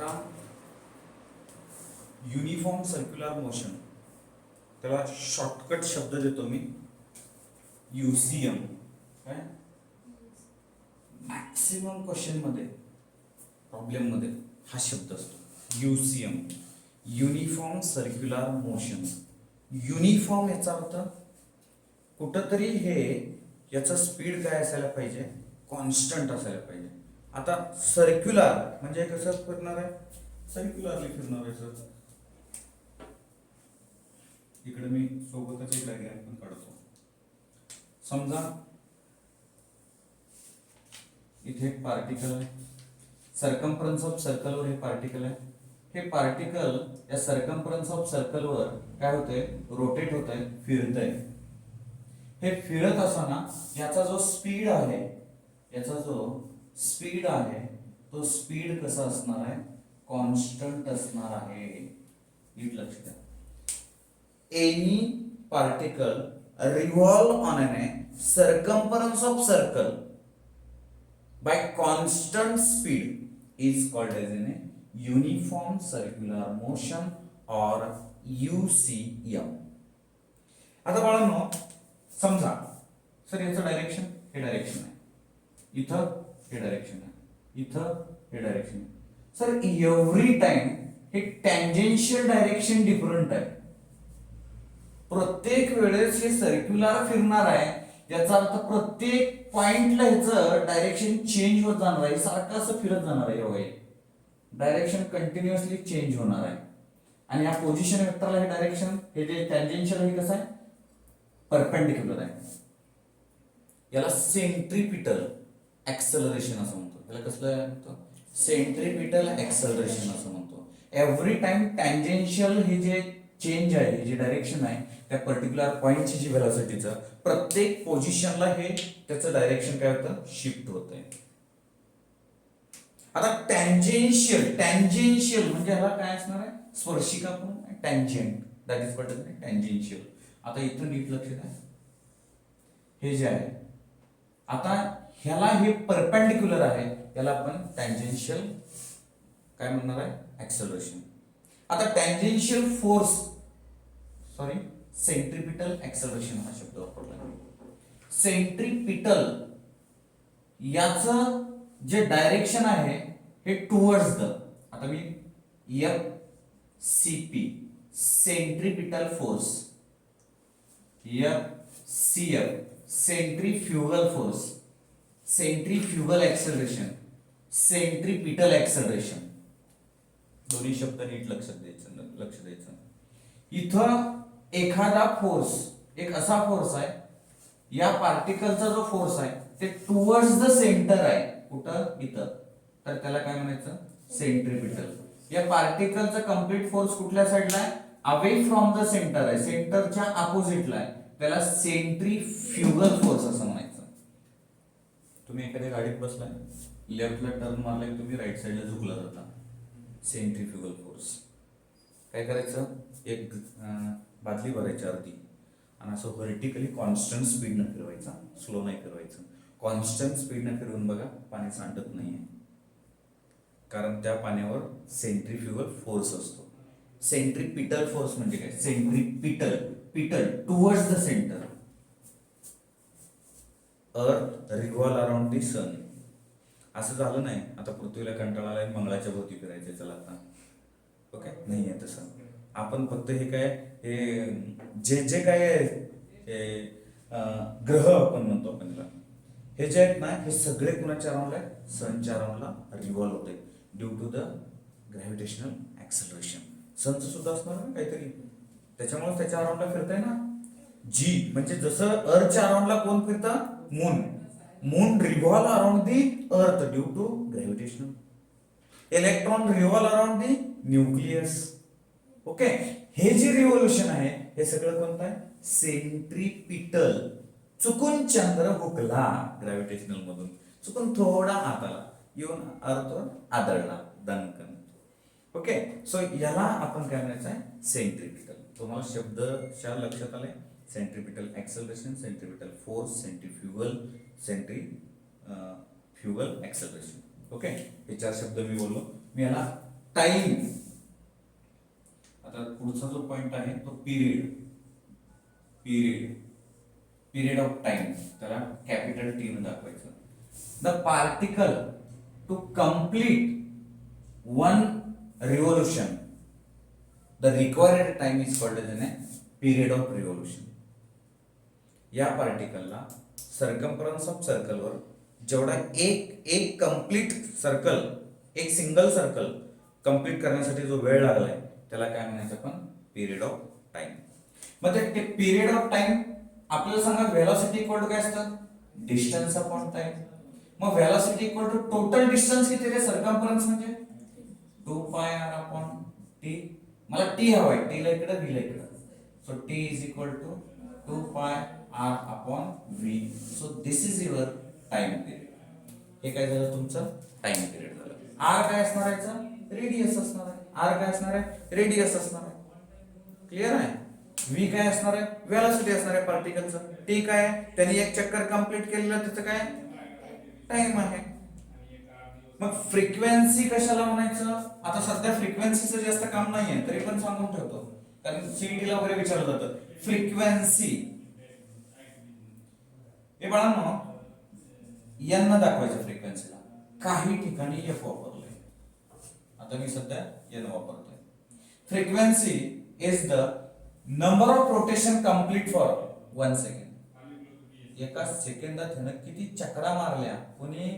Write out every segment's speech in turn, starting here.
आता uniform circular motion, त्याला shortcut शब्द देतो मी, यूसीएम. काय मॅक्सिमम क्वेश्चन मध्ये, प्रॉब्लेम मध्ये हा शब्द असतो, UCM, uniform circular motion. Uniform याचा अर्थ कुठंतरी हे याचा स्पीड काय असायला पाहिजे, कॉन्स्टंट असायला पाहिजे. आता सर्क्युलर म्हणजे कसं फिरणार आहे, सर्क्युलरली फिरणार आहे सर. इकडे मी सोबतच एक डायग्राम पण काढतो. समजा इथे एक पार्टिकल आहे, सर्कम्फरन्स ऑफ सर्कलवर हे पार्टिकल आहे. हे पार्टिकल या सर्कम्फरन्स ऑफ सर्कलवर काय होतंय, रोटेट होतंय, फिरतंय. हे फिरत असताना याचा जो स्पीड आहे, याचा जो स्पीड आहे तो स्पीड कसा असणार आहे, कॉन्स्टंट असणार आहे. नीट लक्ष द्या. Any particle revolve on an circumference of circle by constant speed is called as a uniform circular motion or UCM. आता बाळांनो समजा सर याचं डायरेक्शन हे डायरेक्शन आहे, इथं हे डायरेक्शन आहे, इथं हे डायरेक्शन आहे. सर एव्हरी टाइम हे टँजेन्शियल डायरेक्शन डिफरंट आहे. प्रत्येक वेळेस हे सर्क्युलर फिरणार आहे, याचा अर्थ प्रत्येक पॉइंटला ह्याचं डायरेक्शन चेंज होत जाणार आहे, सारखं असं फिरत जाणार आहे. हे डायरेक्शन कंटिन्युअसली चेंज होणार आहे. आणि या पोझिशन वेक्टरला हे डायरेक्शन, हे जे टँजेन्शियल आहे कसं आहे, परपेंडिक्युलर आहे. याला सेंट्रीपिटल ऍक्सेलरेशन असं म्हणतो. याला कसलं म्हणतो, सेंट्रीपिटल ऍक्सेलरेशन असं म्हणतो. एव्हरी टाइम टँजेन्शियल हे जे चेंज आहे, हे जे डायरेक्शन आहे, त्या पर्टिक्युलर पॉइंटची जी व्हेलॉसिटीचं प्रत्येक पोझिशनला हे त्याचं डायरेक्शन काय होतं, शिफ्ट होतंय. आता टँजेन्शियल म्हणजे ह्याला काय असणार आहे, स्पर्शिका पण tangent, that is called tangential. आता इथं नीट लक्ष द्या, हे जे आहे आता ह्याला हे परपेंडिक्युलर आहे, याला आपण टँजेन्शियल काय म्हणणार आहे, ऍक्सेलरेशन. आता tangential force, sorry centripetal acceleration हा शब्द वापरला. सेंट्रीपिटल याचं जे डायरेक्शन आहे हे टुवर्ड्स द, आता मी F C P centripetal force, F C F centrifugal force, centrifugal acceleration, centripetal acceleration, दोन्ही शब्द नीट लक्षात द्यायचं. इथं एखादा फोर्स, एक असा फोर्स आहे, या पार्टिकलचा जो फोर्स आहे ते टुवर्ड्स द सेंटर आहे, कुठं, इथं, तर त्याला काय म्हणायचं, सेंट्रीपिटल. या पार्टिकलचा कंप्लीट फोर्स कुठल्या साईडला आहे, अवे फ्रॉम द सेंटर आहे, सेंटरच्या अपोजिटला आहे, त्याला सेंट्रीफ्युगल फोर्स असं म्हणायचं. तुम्ही एखाद्या गाडीत बसलाय, लेफ्टला टर्न मारलाय, तुम्ही राईट साईडला झुकला जाता, सेंट्रीफ्युगल फोर्स. काय करायचं, एक बादली भरायची अर्धी आणि असं व्हर्टिकली कॉन्स्टंट स्पीडनं फिरवायचा, स्लो नाही फिरवायचं. कॉन्स्टंट स्पीडनं फिरवून बघा, पाणी सांडत नाहीये, कारण त्या पाण्यावर सेंट्रीफ्युगल फोर्स असतो. सेंट्रीपिटल फोर्स म्हणजे काय, सेंट्रीपिटल, पिटल टुवर्ड्स द सेंटर. अर्थ रिव्हॉल्व अराउंड द सन. असं झालं नाही आता पृथ्वीला कंटाळा आलाय मंगळाच्या भोवती फिरायचं, चला आता, ओके, नाही आहे तसं. आपण फक्त हे काय, हे जे काय हे ग्रह आपण म्हणतो आपण त्याला, हे जे आहेत ना, हे सगळे कुणाच्या अराउंड आहे, सनच्या अराउंडला रिव्हॉल्व होते due to the gravitational acceleration. सनचं सुद्धा असणार ना काहीतरी, त्याच्यामुळे त्याच्या अराउंडला फिरतंय ना. जी म्हणजे जसं अर्थच्या अराउंडला कोण फिरतं, moon, moon revolve around the earth due to gravitational. Electron revolve around the nucleus. Okay, हे जे रिव्होल्युशन आहे हे सगळं कोणतं आहे, सेंट्रीपिटल. चुकून चंद्र हुकला ग्रॅव्हिटेशनल मधून, चुकून थोडा आत आला, येऊन अर्थवर आदळला, दणकन. ओके, सो याला आपण काय म्हणायचं आहे, सेंट्रीपिटल. तुम्हाला शब्दशः लक्षात आले, centripetal acceleration, centripetal force, centrifugal, centrifugal acceleration. Okay, हे चार शब्द मी बोललो. मी याला टाइम, आता पुढचा जो पॉइंट आहे तो पिरियड, पिरियड ऑफ टाइम, त्याला कॅपिटल टी ने दाखवायचं. The particle to complete one revolution, the required time is called as a period of revolution. या पार्टिकलला सर्कम्फरन्स ऑफ सर्कलवर जेवढा एक कंप्लीट सर्कल, एक सिंगल सर्कल कंप्लीट करण्यासाठी जो वेळ लागलाय त्याला काय म्हणायचं आपण, पिरियड ऑफ टाइम. मग ते पिरियड ऑफ टाइम आपल्याला सांगा व्हेलॉसिटी इक्वल टू काय असतं, डिस्टन्स अपॉन टाइम. मग velocity equal to total distance किती रे, सर्कम्फरन्स म्हणजे 2 पाय r अपॉन t. मला t हवाय, t ला इकडे v ला इकडे, so t is equal to 2 pi r upon v. So this is your time period. हे काय झालं तुमचं टाइम पिरियड झालं. r काय असणार आहे, रेडियस असणार आहे. r काय असणार आहे, रेडियस असणार आहे. क्लिअर आहे. v काय असणार आहे, व्हेलॉसिटी असणार आहे पार्टिकलचं. t काय, त्यांनी एक चक्कर कंप्लीट केलेलं त्याचं काय टाइम आहे. मग फ्रिक्वेन्सी कशाला म्हणायचं, आता सध्या फ्रिक्वेन्सीचं जास्त काम नाहीये तरी पण सांगून ठेवतो, कारण सीईटी ला वगैरे विचारलं जातं फ्रिक्वेन्सी. हे बाळांनो यांना दाखवायचं फ्रिक्वेन्सीला, काही ठिकाणी f वापरलंय, आता मी सध्या n वापरतोय. Frequency is the number of rotation complete for 1 second. एका सेकंदात ह्यानं किती चक्रा मारल्या कोणी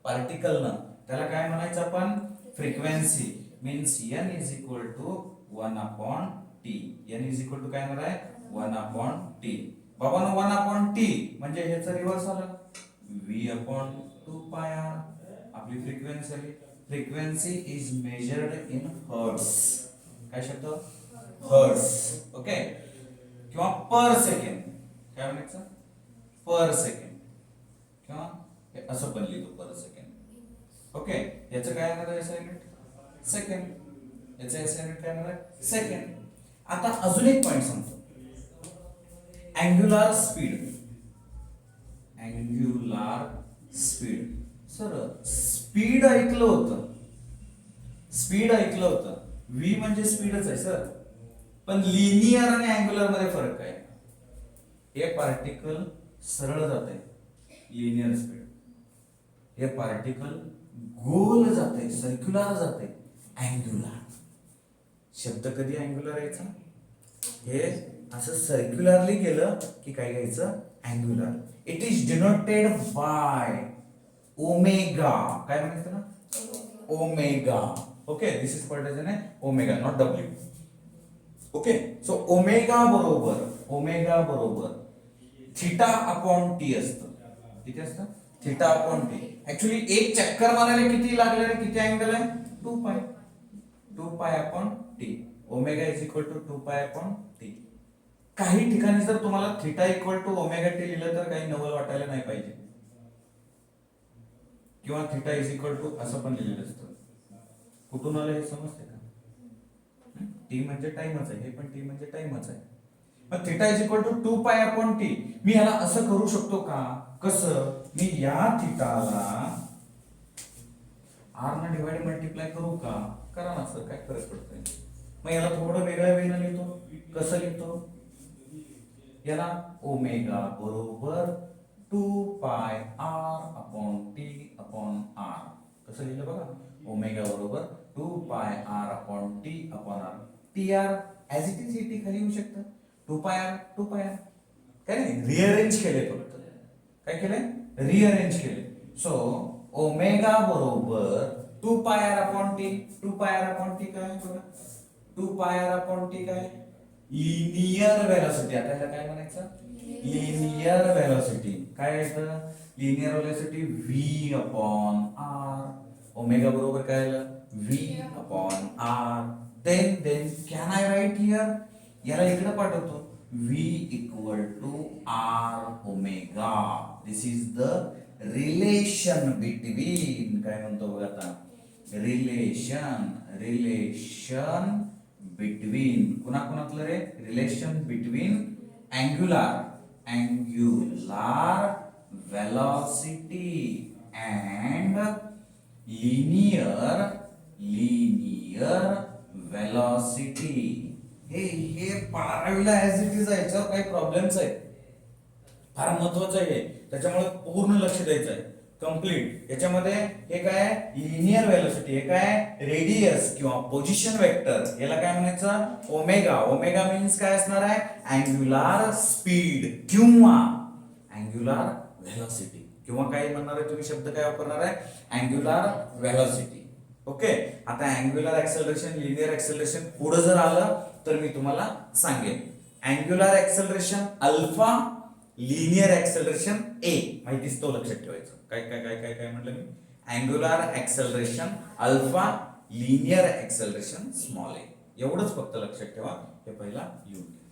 पार्टिकलनं, त्याला काय म्हणायचं आपण, frequency. Means n is equal to 1 upon t. n is equal to काय येणार आहे, 1 अपॉन t. बाबांनो 1 अपॉन t म्हणजे ह्याचं रिव्हर्स आलं, v अपॉन 2 पाय r. आपली फ्रिक्वेन्सी आली. Frequency is measured in hertz. काय शब्द, हर्ट्स. ओके, किंवा पर सेकंड, काय म्हणायचं, पर सेकंड, किंवा असं पण लिहितो पर सेकंड. ओके, याचं काय येणार आहे SI युनिट, सेकंड. याचं SI युनिट काय येणार आहे, सेकंड. आता अजून एक पॉइंट सांगतो, angular speed. Angular speed. Sir speed ऐकलं होतं, स्पीड ऐकलं होतं, v म्हणजे स्पीडच आहे सर, पण लिनियर आणि अँग्युलर मध्ये फरक काय. हे पार्टिकल सरळ जात आहे, लिनियर स्पीड. हे पार्टिकल गोल जात आहे, सर्क्युलर जात आहे, अँग्युलर. शब्द कधी अँग्युलर यायचा, हे असं सर्क्युलरली गेलं की काय घ्यायचं, angular. It is denoted by omega. काय म्हणायचं ना, omega. Okay, this is called as an omega, not W. Okay, so omega बरोबर थीटा अपॉन टी असतं. किती असतं, थीटा अपॉन टी. ऍक्च्युली एक चक्कर मारायला किती लागले, किती अँगल आहे, 2 pi upon T. Omega is equal to 2 pi upon T. काही ठिकाणी जर तुम्हाला theta equal to omega T लिहिलं तर काही नवल वाटायला नाही पाहिजे, किंवा थीटा इज इक्वल टू असं पण लिहिलेलं असतं. कुठून आलं हे समजते का, टी म्हणजे टाइमच आहे, हे पण टी म्हणजे टाइमच आहे. मग theta is equal to 2 pi upon T. मी ह्याला असं करू शकतो का, कसं, मी या थीटाला r ने डिवाइड मल्टिप्लाय करू का, करा ना सर, काय फरक पडतोय. मग याला थोडं वेगळ्या वेळेने लिहितो, कसं लिहितो, याला ओमेगा बरोबर 2 pi r upon T upon r. कसं लिहिलं बघा, ओमेगा बरोबर 2 pi r upon T upon r. T R as it is T खाली येऊ शकतं, 2 पाय r. काय नाही, रिअरेंज केले, फक्त काय केले, रिअरेंज केले. सो ओमेगा बरोबर 2 pi r upon T. 2 pi r upon t काय बघा, 2 पाय r अपॉन टी काय, लिनियर वेलोसिटी. आता याला काय म्हणायचं, लिनियर वेलोसिटी. काय येतं, linear velocity v upon r. Omega बरोबर काय आलं, v upon r. Then can I write here, याला इकडे पाठवतो, v equal to r omega. This is the relation between, काय म्हणतो बघा आता, रिलेशन बिटवीन कुणाकुणातलं रे, relation between angular velocity and linear linear velocity. हे 12वीला ऍज इट इज आहे, याच्यावर काही प्रॉब्लेम्स आहेत, फार महत्वाचं आहे, त्याच्यामुळे पूर्ण लक्ष द्यायचं आहे. कम्प्लीट याच्यामध्ये हे काय लिनियर वेलोसिटी, हे काय रेडियस किंवा पोझिशन वेक्टर, याला काय म्हणायचं ओमेगा. ओमेगा मीन्स काय असणार आहे अँग्युलर स्पीड किंवा अँग्युलर वेलोसिटी, किंवा काय म्हणणार आहे तुम्ही शब्द काय वापरणार आहे अँग्युलर वेलोसिटी. ओके. आता अँग्युलर ऍक्सेलरेशन, लिनियर ऍक्सेलरेशन पुढे जर आलं तर मी तुम्हाला सांगेन. Angular acceleration alpha, linear acceleration a. माहितीच तो लक्षात ठेवायचं. काय काय काय काय काय म्हटलं मी, angular acceleration alpha, linear acceleration small a. एवढंच फक्त लक्षात ठेवा. हे पहिला लिहून घ्या.